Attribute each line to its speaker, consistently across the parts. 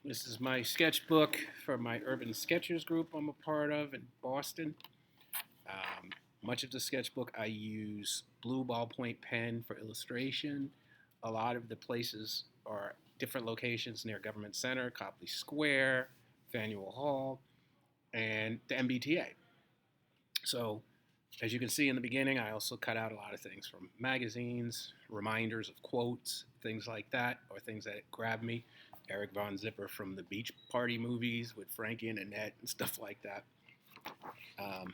Speaker 1: This is my sketchbook for my urban sketchers group I'm a part of in Boston. Um, Much of the sketchbook I use blue ballpoint pen for illustration. A lot of the places are different locations near Government Center, Copley Square, Faneuil Hall, and the MBTA. So, as you can see in the beginning, I also cut out a lot of things from magazines, reminders of quotes, things like that, or things that grab me. Eric Von Zipper from the Beach Party movies with Frankie and Annette and stuff like that. Um,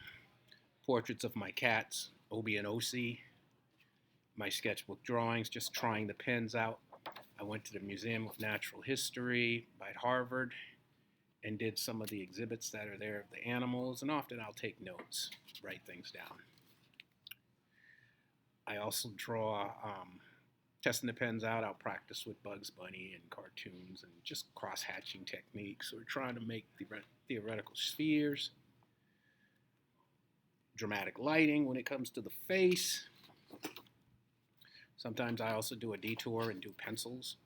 Speaker 1: Portraits of my cats, Obie and OC, my sketchbook drawings, just trying the pens out. I went to the Museum of Natural History by Harvard and did some of the exhibits that are there of the animals, and often I'll take notes, write things down. I also draw, testing the pens out. I'll practice with Bugs Bunny and cartoons and just cross-hatching techniques or trying to make theoretical spheres. Dramatic lighting when it comes to the face. Sometimes I also do a detour and do pencils.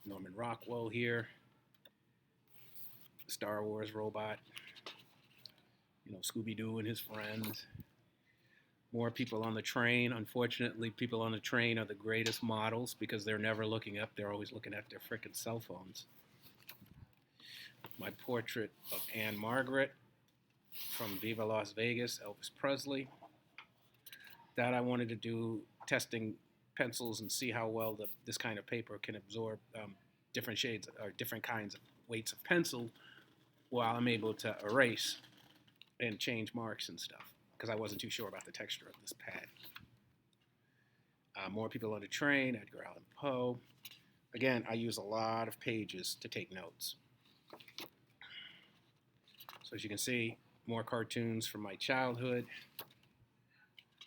Speaker 1: Norman Rockwell here, Star Wars robot, Scooby-Doo and his friends. More people on the train. Unfortunately, people on the train are the greatest models because they're never looking up. They're always looking at their frickin' cell phones. My portrait of Anne Margaret from Viva Las Vegas, Elvis Presley. That I wanted to do testing pencils and see how well this kind of paper can absorb different shades or different kinds of weights of pencil while I'm able to erase and change marks and stuff because I wasn't too sure about the texture of this pad. More people on the train, Edgar Allan Poe. Again, I use a lot of pages to take notes. So as you can see, more cartoons from my childhood.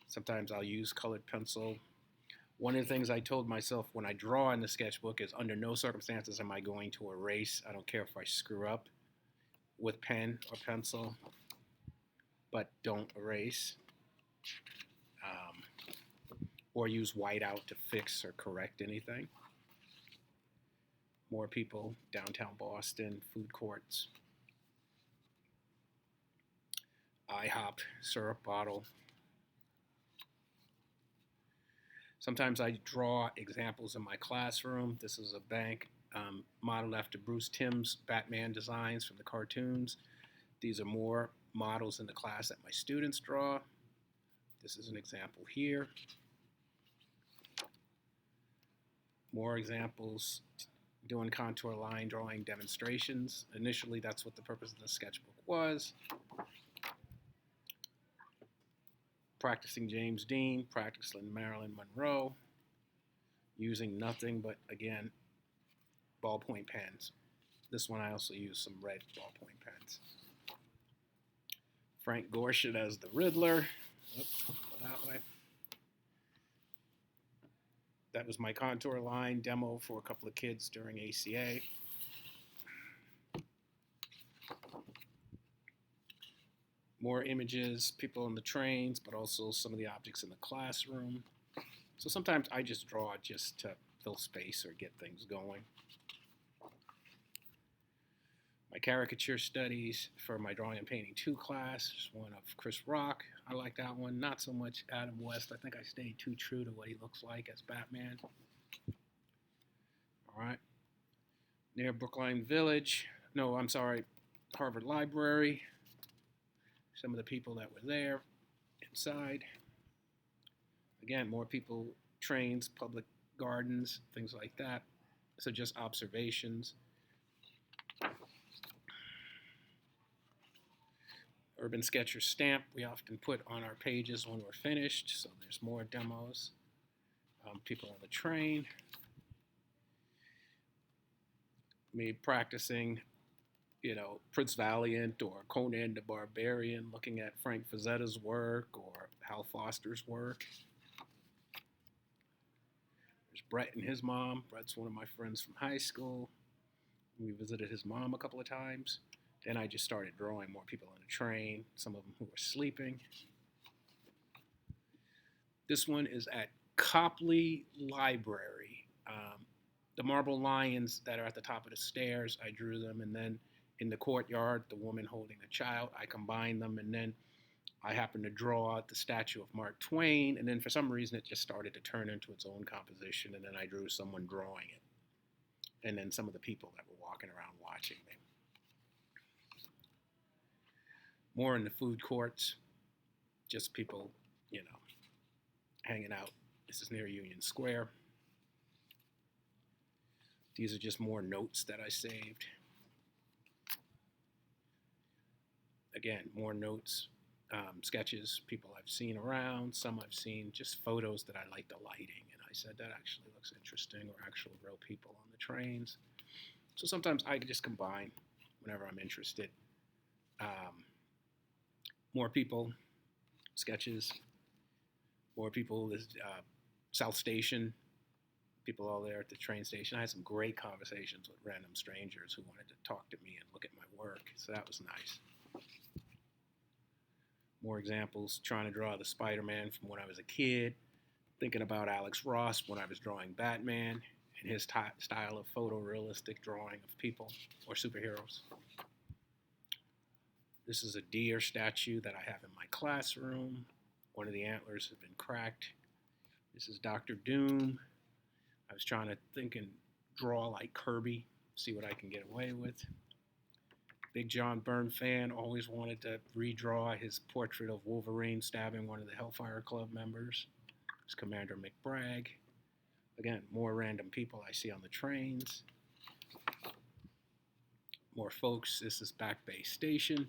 Speaker 1: Sometimes I'll use colored pencil. One of the things I told myself when I draw in the sketchbook is under no circumstances am I going to erase. I don't care if I screw up with pen or pencil, but don't erase. Or use whiteout to fix or correct anything. More people, downtown Boston, food courts. IHOP, syrup bottle. Sometimes I draw examples in my classroom. This is a bank modeled after Bruce Timm's Batman designs from the cartoons. These are more models in the class that my students draw. This is an example here. More examples, doing contour line drawing demonstrations. Initially, that's what the purpose of the sketchbook was. Practicing James Dean, practicing Marilyn Monroe, using nothing but, again, ballpoint pens. This one I also use some red ballpoint pens. Frank Gorshin as the Riddler. Oops, go that way. That was my contour line demo for a couple of kids during ACA. More images, people on the trains, but also some of the objects in the classroom. So sometimes I just draw just to fill space or get things going. My caricature studies for my drawing and painting 2 class, one of Chris Rock. I like that one. Not so much Adam West. I think I stayed too true to what he looks like as Batman. All right. Near Brookline Village. No, I'm sorry, Harvard Library. Some of the people that were there inside. Again, more people, trains, public gardens, things like that. So just observations. Urban Sketcher stamp we often put on our pages when we're finished, so there's more demos. People on the train. Me practicing, Prince Valiant or Conan the Barbarian, looking at Frank Frazzetta's work or Hal Foster's work. There's Brett and his mom. Brett's one of my friends from high school. We visited his mom a couple of times. Then I just started drawing more people on the train, some of them who were sleeping. This one is at Copley Library. The marble lions that are at the top of the stairs, I drew them, and then in the courtyard, the woman holding a child, I combined them, and then I happened to draw out the statue of Mark Twain, and then for some reason it just started to turn into its own composition, and then I drew someone drawing it, and then some of the people that were walking around watching me. More in the food courts, just people, hanging out. This is near Union Square. These are just more notes that I saved. Again, more notes, sketches, people I've seen around, some I've seen, just photos that I like the lighting. And I said, that actually looks interesting, or actual real people on the trains. So sometimes I just combine whenever I'm interested. More people, sketches, more people, South Station, people all there at the train station. I had some great conversations with random strangers who wanted to talk to me and look at my work, so that was nice. More examples, trying to draw the Spider-Man from when I was a kid, thinking about Alex Ross when I was drawing Batman, and his style of photorealistic drawing of people or superheroes. This is a deer statue that I have in my classroom. One of the antlers has been cracked. This is Dr. Doom. I was trying to think and draw like Kirby, see what I can get away with. Big John Byrne fan, always wanted to redraw his portrait of Wolverine stabbing one of the Hellfire Club members. It's Commander McBragg. Again, more random people I see on the trains. More folks. This is Back Bay Station.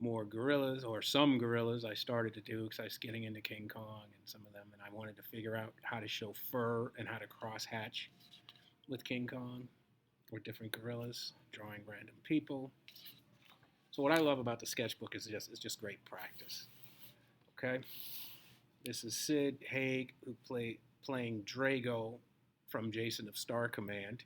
Speaker 1: More gorillas, or some gorillas I started to do because I was getting into King Kong and some of them, and I wanted to figure out how to show fur and how to cross-hatch with King Kong or different gorillas, drawing random people. So what I love about the sketchbook is it's just great practice. Okay, this is Sid Haig, who playing Drago from Jason of Star Command.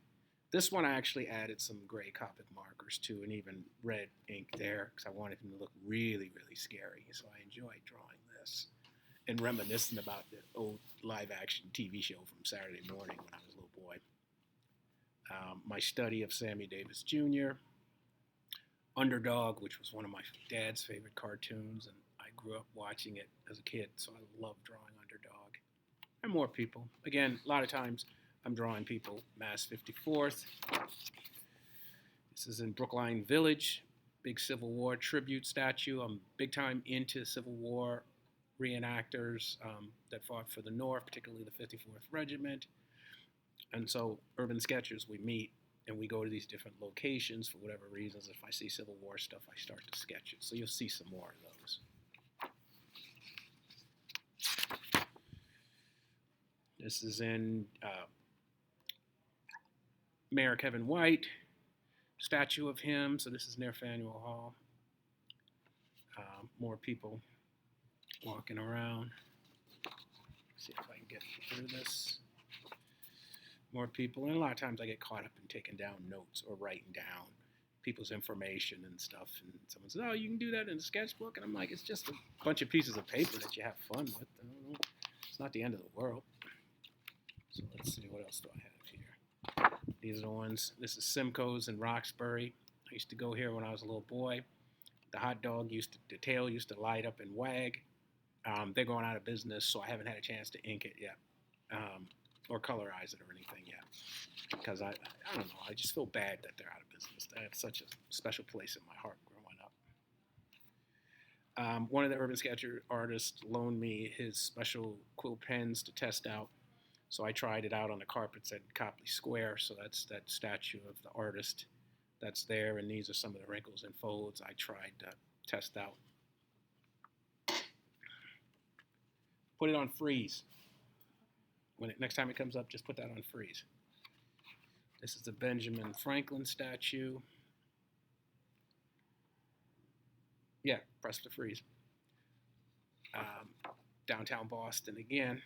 Speaker 1: This one I actually added some gray Copic markers to, and even red ink there, because I wanted him to look really, really scary. So I enjoyed drawing this and reminiscing about the old live-action TV show from Saturday morning when I was a little boy. My study of Sammy Davis Jr., Underdog, which was one of my dad's favorite cartoons, and I grew up watching it as a kid, so I love drawing Underdog. And more people. Again, a lot of times I'm drawing people. Mass 54th. This is in Brookline Village, big Civil War tribute statue. I'm big time into Civil War reenactors that fought for the North, particularly the 54th Regiment. And so urban sketchers, we meet and we go to these different locations for whatever reasons. If I see Civil War stuff, I start to sketch it. So you'll see some more of those. This is in Mayor Kevin White, statue of him. So this is near Faneuil Hall. More people walking around. Let's see if I can get through this. More people, and a lot of times I get caught up in taking down notes or writing down people's information and stuff, and someone says, oh, you can do that in a sketchbook, and I'm like, it's just a bunch of pieces of paper that you have fun with. It's not the end of the world. So let's see, what else do I have here? These are the ones. This is Simcoe's in Roxbury. I used to go here when I was a little boy. The hot dog the tail used to light up and wag. They're going out of business, so I haven't had a chance to ink it yet. Or colorize it or anything yet, because I don't know, I just feel bad that they're out of business. They have such a special place in my heart growing up. One of the urban sketcher artists loaned me his special quill pens to test out, so I tried it out on the carpets at Copley Square. So that's that statue of the artist that's there, and these are some of the wrinkles and folds I tried to test out. Put it on freeze. Next time it comes up, just put that on freeze. This is the Benjamin Franklin statue. Yeah, press to freeze. Downtown Boston again.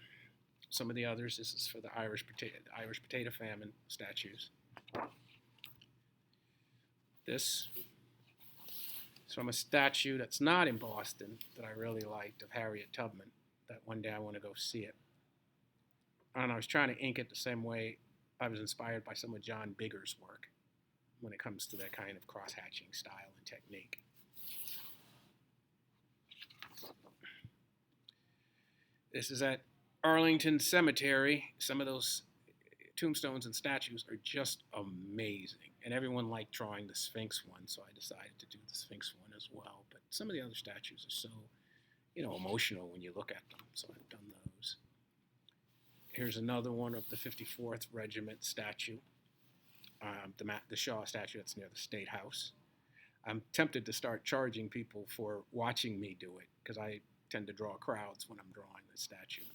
Speaker 1: Some of the others. This is for the Irish potato famine statues. This is from a statue that's not in Boston that I really liked of Harriet Tubman. That one day I want to go see it. And I was trying to ink it the same way I was inspired by some of John Bigger's work when it comes to that kind of cross-hatching style and technique. This is at Arlington Cemetery. Some of those tombstones and statues are just amazing. And everyone liked drawing the Sphinx one, so I decided to do the Sphinx one as well. But some of the other statues are so, emotional when you look at them. So I've done those. Here's another one of the 54th Regiment statue, the Shaw statue that's near the State House. I'm tempted to start charging people for watching me do it because I tend to draw crowds when I'm drawing the statue.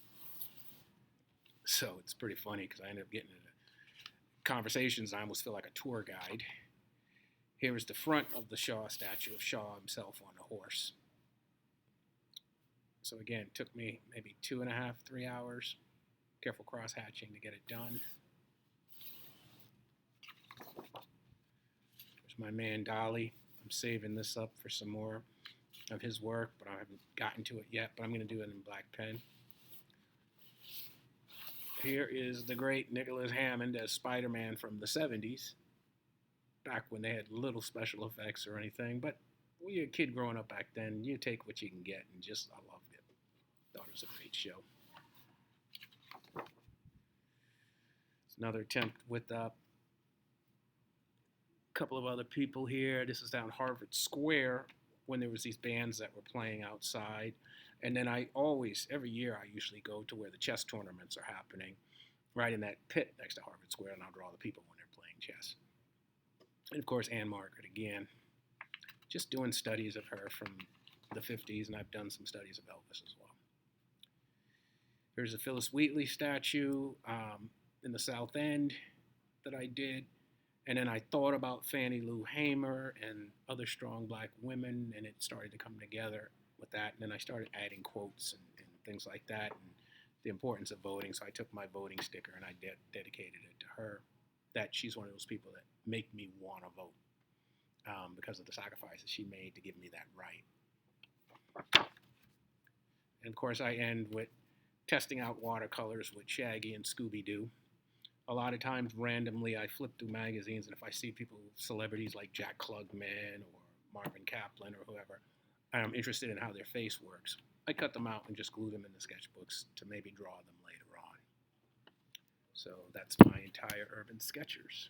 Speaker 1: So it's pretty funny because I end up getting into conversations and I almost feel like a tour guide. Here is the front of the Shaw statue of Shaw himself on a horse. So again, it took me maybe 2.5, 3 hours. Careful cross-hatching to get it done. There's my man Dolly. I'm saving this up for some more of his work, but I haven't gotten to it yet, but I'm going to do it in black pen. Here is the great Nicholas Hammond as Spider-Man from the 70s, back when they had little special effects or anything, but when you're a kid growing up back then, you take what you can get, and just, I loved it. Thought it was a great show. It's another attempt with a couple of other people here. This is down Harvard Square when there was these bands that were playing outside. And then every year I usually go to where the chess tournaments are happening, right in that pit next to Harvard Square, and I'll draw the people when they're playing chess. And of course, Anne Margaret again. Just doing studies of her from the 50s, and I've done some studies of Elvis as well. Here's a Phyllis Wheatley statue in the South End that I did. And then I thought about Fannie Lou Hamer and other strong black women, and it started to come together with that. And then I started adding quotes and things like that, and the importance of voting. So I took my voting sticker and I dedicated it to her. That she's one of those people that make me want to vote because of the sacrifices she made to give me that right. And of course, I end with testing out watercolors with Shaggy and Scooby-Doo. A lot of times, randomly, I flip through magazines, and if I see celebrities like Jack Klugman or Marvin Kaplan or whoever, and I'm interested in how their face works, I cut them out and just glue them in the sketchbooks to maybe draw them later on. So that's my entire Urban Sketchers.